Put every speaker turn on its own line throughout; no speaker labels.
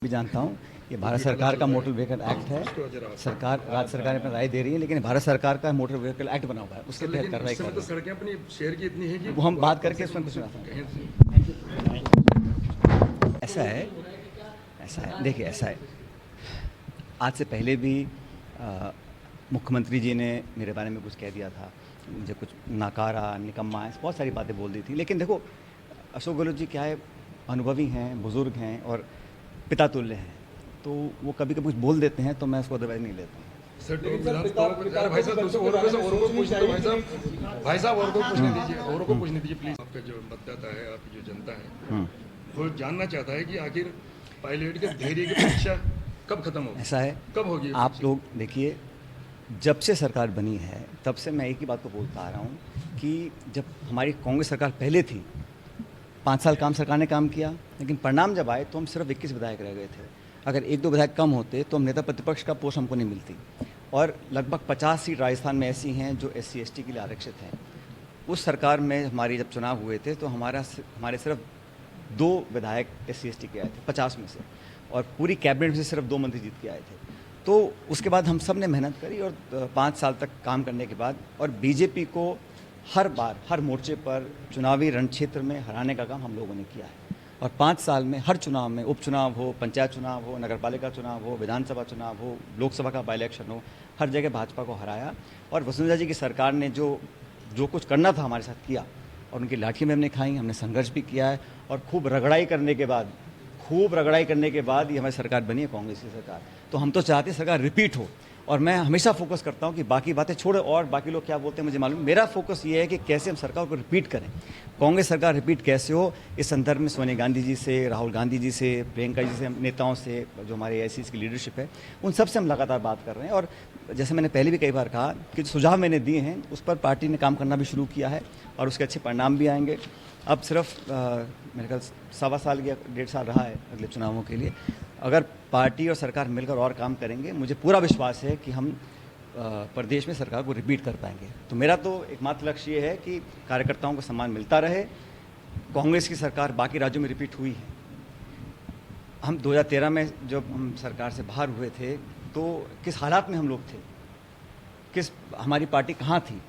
भी जानता हूँ। ये भारत सरकार का मोटर व्हीकल एक्ट है। सरकार, राज्य सरकार अपनी राय दे रही है, लेकिन भारत सरकार का मोटर व्हीकल एक्ट बना हुआ है, उसके तहत कार्रवाई कर रही है।
सड़कें अपनी शहर की इतनी हैं कि
वो हम बात करके उसमें कुछ ऐसा है, देखिए ऐसा है, आज से पहले भी मुख्यमंत्री जी ने मेरे बारे में कुछ कह दिया था, मुझे कुछ नाकारा, निकम्मा है, बहुत सारी बातें बोल दी थी। लेकिन देखो, अशोक गहलोत जी क्या है, अनुभवी हैं, बुज़ुर्ग हैं और पिता तुल्य हैं, तो वो कभी कभी कुछ बोल देते हैं तो मैं उसको अदरवाइज नहीं लेता हूँ।
भाई साहब और को पूछने दीजिए प्लीज। आपका जो मतदाता है, आपकी जो जनता है, वो जानना चाहता है कि आखिर पायलट के धैर्य की परीक्षा कब खत्म होगी।
ऐसा है,
कब होगी
आप लोग देखिए, जब से सरकार बनी है तब से मैं एक ही बात को बोलता आ रहा हूँ कि जब हमारी कांग्रेस सरकार पहले थी, 5 साल काम सरकार ने काम किया, लेकिन परिणाम जब आए तो हम सिर्फ 21 विधायक रह गए थे। अगर 1-2 विधायक कम होते तो हम नेता प्रतिपक्ष का पोस्ट हमको नहीं मिलती। और लगभग 50 सीट राजस्थान में ऐसी हैं जो SC ST के लिए आरक्षित हैं। उस सरकार में हमारी जब चुनाव हुए थे तो हमारे सिर्फ 2 विधायक SC ST के आए थे 50 में से, और पूरी कैबिनेट में से सिर्फ 2 मंत्री जीत के आए थे। तो उसके बाद हम सब ने मेहनत करी और 5 साल तक काम करने के बाद, और बीजेपी को हर बार हर मोर्चे पर चुनावी रणक्षेत्र में हराने का काम हम लोगों ने किया है। और 5 साल में हर चुनाव में, उपचुनाव हो, पंचायत चुनाव हो, नगरपालिका चुनाव हो, विधानसभा चुनाव हो, लोकसभा का बाई इलेक्शन हो, हर जगह भाजपा को हराया। और वसुंधरा जी की सरकार ने जो कुछ करना था हमारे साथ किया, और उनकी लाठी में हमने खाई, हमने संघर्ष भी किया है, और खूब रगड़ाई करने के बाद ये हमारी सरकार बनी है, कांग्रेस की सरकार। तो हम तो चाहते हैं सरकार रिपीट हो, और मैं हमेशा फोकस करता हूं कि बाकी बातें छोड़ो और बाकी लोग क्या बोलते हैं मुझे मालूम। मेरा फोकस ये है कि कैसे हम सरकार को रिपीट करें। कांग्रेस सरकार रिपीट कैसे हो, इस संदर्भ में सोनिया गांधी जी से, राहुल गांधी जी से, प्रियंका जी से, नेताओं से, जो हमारे AICs की लीडरशिप है, उन सब से हम लगातार बात कर रहे हैं। और जैसे मैंने पहले भी कई बार कहा कि जो सुझाव मैंने दिए हैं उस पर पार्टी ने काम करना भी शुरू किया है, और उसके अच्छे परिणाम भी आएंगे। अब सिर्फ मेरे ख्याल 1.25 साल या 1.5 साल रहा है अगले चुनावों के लिए। अगर पार्टी और सरकार मिलकर और काम करेंगे, मुझे पूरा विश्वास है कि हम प्रदेश में सरकार को रिपीट कर पाएंगे। तो मेरा तो एकमात्र लक्ष्य ये है कि कार्यकर्ताओं को सम्मान मिलता रहे। कांग्रेस की सरकार बाकी राज्यों में रिपीट हुई है। हम 2013 में जब हम सरकार से बाहर हुए थे तो किस हालात में हम लोग थे, हमारी पार्टी कहाँ थी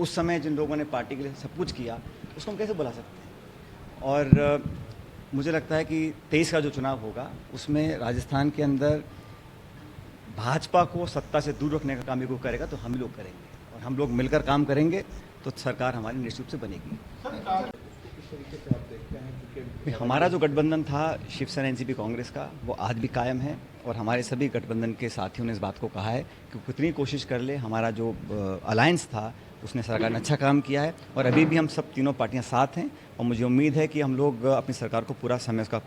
उस समय, जिन लोगों ने पार्टी के लिए सब कुछ किया, उसको हम कैसे बुला सकते हैं। और मुझे लगता है कि 23 का जो चुनाव होगा उसमें राजस्थान के अंदर भाजपा को सत्ता से दूर रखने का काम भी कोई करेगा तो हम ही लोग करेंगे, और हम लोग मिलकर काम करेंगे तो सरकार हमारी निश्चित रूप से बनेगी। हमारा जो गठबंधन था शिवसेना NCP कांग्रेस का, वो आज भी कायम है, और हमारे सभी गठबंधन के साथियों ने इस बात को कहा है कि कितनी कोशिश कर ले, हमारा जो अलायंस था उसने सरकार ने अच्छा काम किया है, और अभी भी हम सब तीनों पार्टियां साथ हैं। और मुझे उम्मीद है कि हम लोग अपनी सरकार को पूरा समय, उसका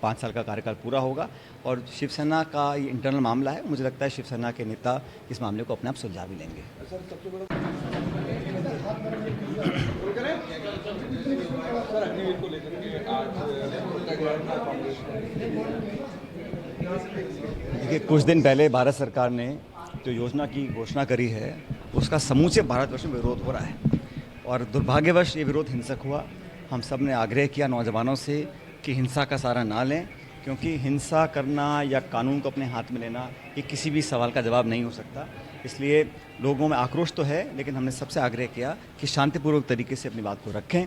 5 साल का कार्यकाल पूरा होगा। और शिवसेना का ये इंटरनल मामला है, मुझे लगता है शिवसेना के नेता इस मामले को अपने आप सुलझा भी लेंगे। देखिए, कुछ दिन पहले भारत सरकार ने जो योजना की घोषणा करी है उसका समूचे भारतवर्ष में विरोध हो रहा है, और दुर्भाग्यवश ये विरोध हिंसक हुआ। हम सब ने आग्रह किया नौजवानों से कि हिंसा का सहारा ना लें, क्योंकि हिंसा करना या कानून को अपने हाथ में लेना ये किसी भी सवाल का जवाब नहीं हो सकता। इसलिए लोगों में आक्रोश तो है, लेकिन हमने सबसे आग्रह किया कि शांतिपूर्वक तरीके से अपनी बात को रखें।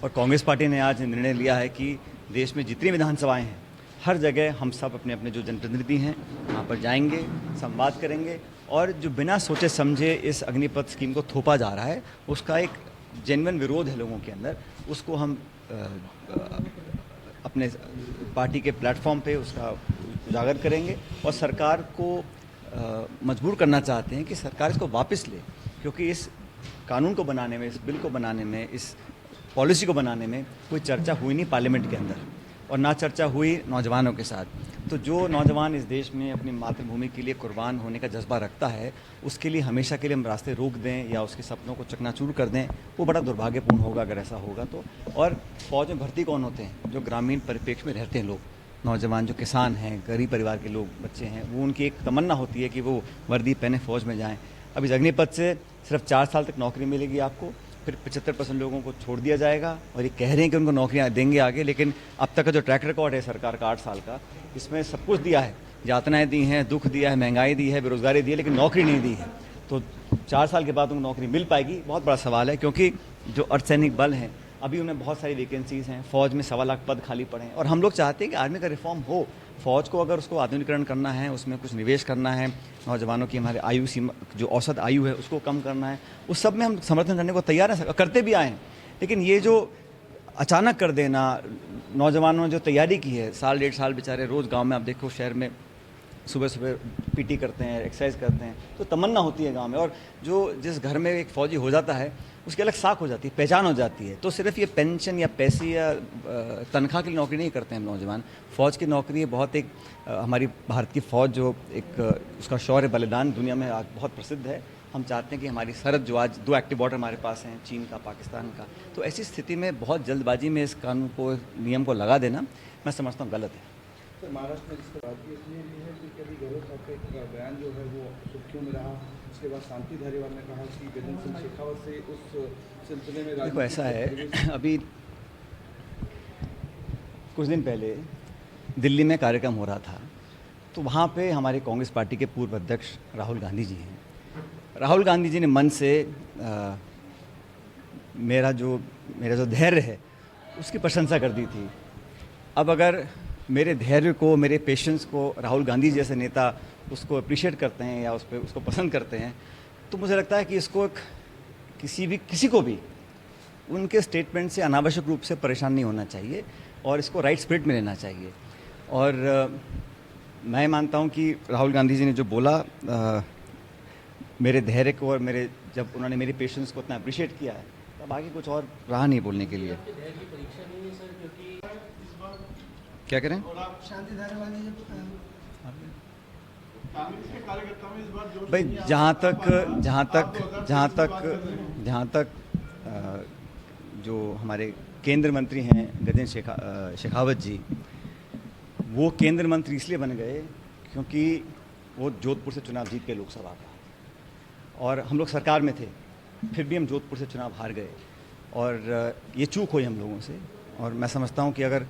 और कांग्रेस पार्टी ने आज निर्णय लिया है कि देश में जितनी विधानसभाएँ हैं हर जगह हम सब अपने अपने जो जनप्रतिनिधि हैं वहाँ पर जाएंगे, संवाद करेंगे, और जो बिना सोचे समझे इस अग्निपथ स्कीम को थोपा जा रहा है, उसका एक जेन्युइन विरोध है लोगों के अंदर, उसको हम अपने पार्टी के प्लेटफॉर्म पे उसका उजागर करेंगे, और सरकार को मजबूर करना चाहते हैं कि सरकार इसको वापस ले, क्योंकि इस कानून को बनाने में, इस बिल को बनाने में, इस पॉलिसी को बनाने में कोई चर्चा हुई नहीं पार्लियामेंट के अंदर, और ना चर्चा हुई नौजवानों के साथ। तो जो नौजवान इस देश में अपनी मातृभूमि के लिए कुर्बान होने का जज्बा रखता है, उसके लिए हमेशा के लिए हम रास्ते रोक दें या उसके सपनों को चकनाचूर कर दें, वो बड़ा दुर्भाग्यपूर्ण होगा अगर ऐसा होगा तो। और फौज में भर्ती कौन होते हैं? जो ग्रामीण परिप्रेक्ष्य में रहते हैं लोग, नौजवान जो किसान हैं, गरीब परिवार के लोग, बच्चे हैं, वो उनकी एक तमन्ना होती है कि वो वर्दी पहने फौज में जाएँ। अब इस अग्निपथ से सिर्फ 4 साल तक नौकरी मिलेगी आपको, फिर 75% लोगों को छोड़ दिया जाएगा और ये कह रहे हैं कि उनको नौकरियां देंगे आगे, लेकिन अब तक का जो ट्रैक रिकॉर्ड है सरकार का 8 साल का, इसमें सब कुछ दिया है, यातनाएं दी हैं, दुख दिया है, महंगाई दी है, बेरोजगारी दी है, लेकिन नौकरी नहीं दी है। तो 4 साल के बाद उनको नौकरी मिल पाएगी, बहुत बड़ा सवाल है, क्योंकि जो अर्धसैनिक बल हैं अभी उनमें बहुत सारी वैकेंसीज़ हैं, फ़ौज में 1.25 लाख पद खाली पड़े हैं और हम लोग चाहते हैं कि आर्मी का रिफॉर्म हो। फ़ौज को अगर उसको आधुनिकीकरण करना है, उसमें कुछ निवेश करना है, नौजवानों की हमारे आयु सीमा जो औसत आयु है उसको कम करना है, उस सब में हम समर्थन करने को तैयार हैं, करते भी आए हैं। लेकिन ये जो अचानक कर देना, नौजवानों ने जो तैयारी की है, साल 1.5 साल बेचारे रोज़ गाँव में, आप देखो शहर में सुबह सुबह पीटी करते हैं, एक्सरसाइज करते हैं, तो तमन्ना होती है गांव में। और जो जिस घर में एक फ़ौजी हो जाता है उसकी अलग साख हो जाती है, पहचान हो जाती है। तो सिर्फ ये पेंशन या पैसे या तनख्वाह के लिए नौकरी नहीं करते हैं हम नौजवान। फ़ौज की नौकरी बहुत एक हमारी भारत की फ़ौज जो एक उसका शौर्य बलिदान दुनिया में आज बहुत प्रसिद्ध है। हम चाहते हैं कि हमारी सरहद जो आज 2 एक्टिव बॉर्डर हमारे पास हैं, चीन का, पाकिस्तान का, तो ऐसी स्थिति में बहुत जल्दबाजी में इस कानून को, नियम को लगा देना मैं समझता हूँ गलत है।
सर, महाराष्ट्र में जिसका बात की इसलिए भी है कि कभी गहलोत साहब का एक बयान जो है वो सुर्खियों में रहा। उसके बाद शांति धारीवाल ने कहा कि गजेंद्र सिंह शेखावत से उस सिलसिले में
देखो ऐसा है, अभी कुछ दिन पहले दिल्ली में कार्यक्रम हो रहा था, तो वहाँ पे हमारे कांग्रेस पार्टी के पूर्व अध्यक्ष राहुल गांधी जी हैं। राहुल गांधी जी ने मन से मेरा जो धैर्य है उसकी प्रशंसा कर दी थी। अब अगर मेरे धैर्य को, मेरे पेशेंस को राहुल गांधी जैसे नेता उसको अप्रिशिएट करते हैं या उसको पसंद करते हैं, तो मुझे लगता है कि इसको किसी को भी उनके स्टेटमेंट से अनावश्यक रूप से परेशान नहीं होना चाहिए और इसको राइट स्पिरिट में लेना चाहिए। और मैं मानता हूं कि राहुल गांधी जी ने जो बोला, मेरे धैर्य को और जब उन्होंने मेरे पेशेंस को इतना अप्रिशिएट किया है, तब आगे कुछ और रहा नहीं बोलने के लिए। क्या करें? भाई जहाँ तक जो हमारे केंद्र मंत्री हैं गजेंद्र शेखावत जी, वो केंद्र मंत्री इसलिए बन गए क्योंकि वो जोधपुर से चुनाव जीत के लोकसभा का, और हम लोग सरकार में थे, फिर भी हम जोधपुर से चुनाव हार गए और ये चूक हुई हम लोगों से। और मैं समझता हूँ कि अगर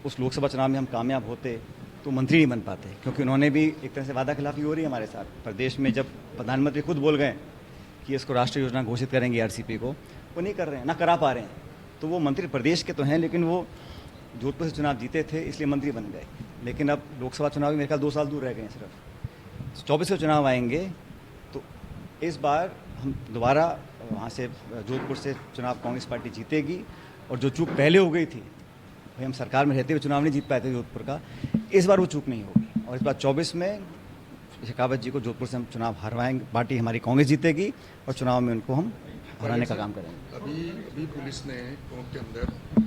उस लोकसभा चुनाव में हम कामयाब होते तो मंत्री नहीं बन पाते, क्योंकि उन्होंने भी एक तरह से वादा खिलाफी हो रही है हमारे साथ। प्रदेश में जब प्रधानमंत्री खुद बोल गए कि इसको राष्ट्रीय योजना घोषित करेंगे आरसीपी को, वो नहीं कर रहे हैं, ना करा पा रहे हैं। तो वो मंत्री प्रदेश के तो हैं, लेकिन वो जोधपुर से चुनाव जीते थे इसलिए मंत्री बन गए। लेकिन अब लोकसभा चुनाव में मेरे ख्याल 2 साल दूर रह गए हैं, सिर्फ 24 के चुनाव आएंगे, तो इस बार हम दोबारा वहाँ से जोधपुर से चुनाव कांग्रेस पार्टी जीतेगी। और जो चूक पहले हो गई थी, भाई हम सरकार में रहते हुए चुनाव नहीं जीत पाए थे जोधपुर का, इस बार वो चूक नहीं होगी। और इस बार 24 में शेखावत जी को जोधपुर से हम चुनाव हरवाएंगे, पार्टी हमारी कांग्रेस जीतेगी और चुनाव में उनको हम हराने का काम करेंगे।
अभी पुलिस ने कोर्ट के अंदर